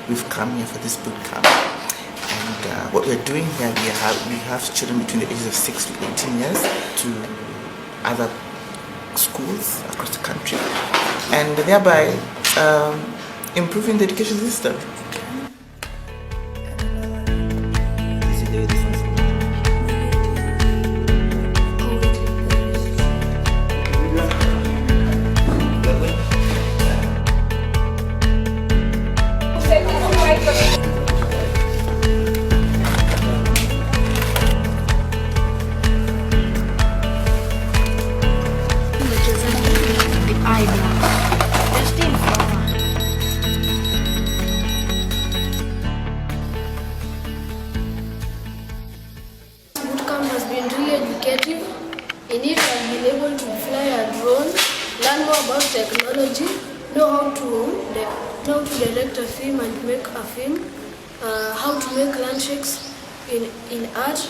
we've come here for this boot camp. And what we're doing here, we have children between the ages of 6 to 18 years to other schools across the country, and thereby improving the education system. Bootcamp has been really educative. In it, I've been able to fly a drone, learn more about technology, know how to direct a film and make a film, how to make handshakes in art,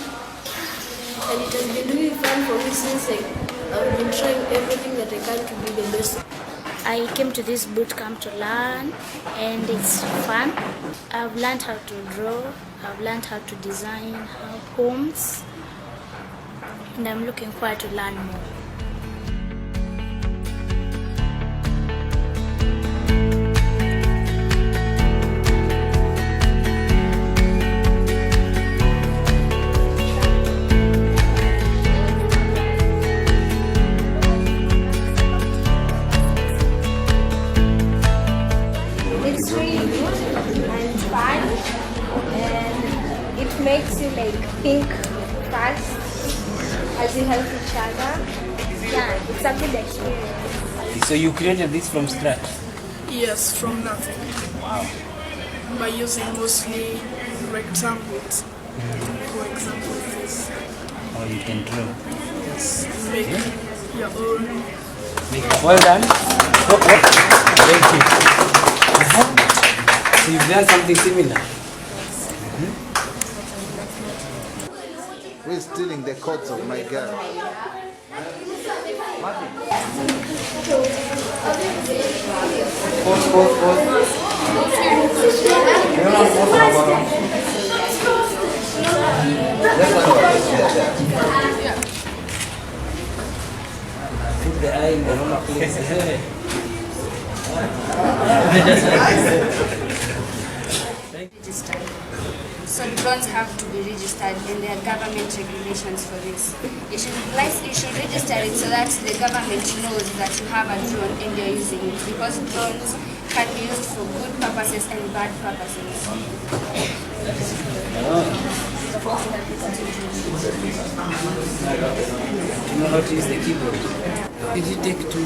and it has been really fun for me since I've been trying everything that I can to be the best. I came to this bootcamp to learn, and it's fun. I've learned how to draw, I've learned how to design homes, and I'm looking forward to learn more. It's really good and fun, and it makes you think fast as you help each other. Yeah, it's a good experience. So you created this from scratch? Yes, from nothing. Wow. By using mostly rectangles. For example, this. Oh, you can draw. Yes, make your own. Well done. Thank you. So you've done something similar? We're stealing the coats of my girl. Put the eye in the wrong place. So drones have to be registered, and there are government regulations for this. You should register it so that the government knows that you have a drone and you're using it, because drones can be used for good purposes and bad purposes. You know how to use the keyboard. Did it take to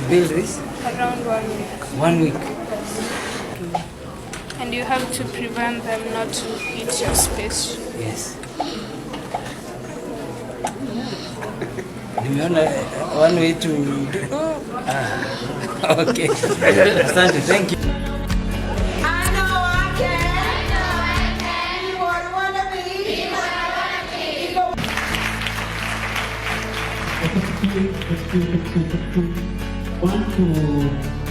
build this? Around 1 week. 1 week. And you have to prevent them not to eat your space. Yes. Nimeona one way to do. Okay. Asante, thank you. One, two.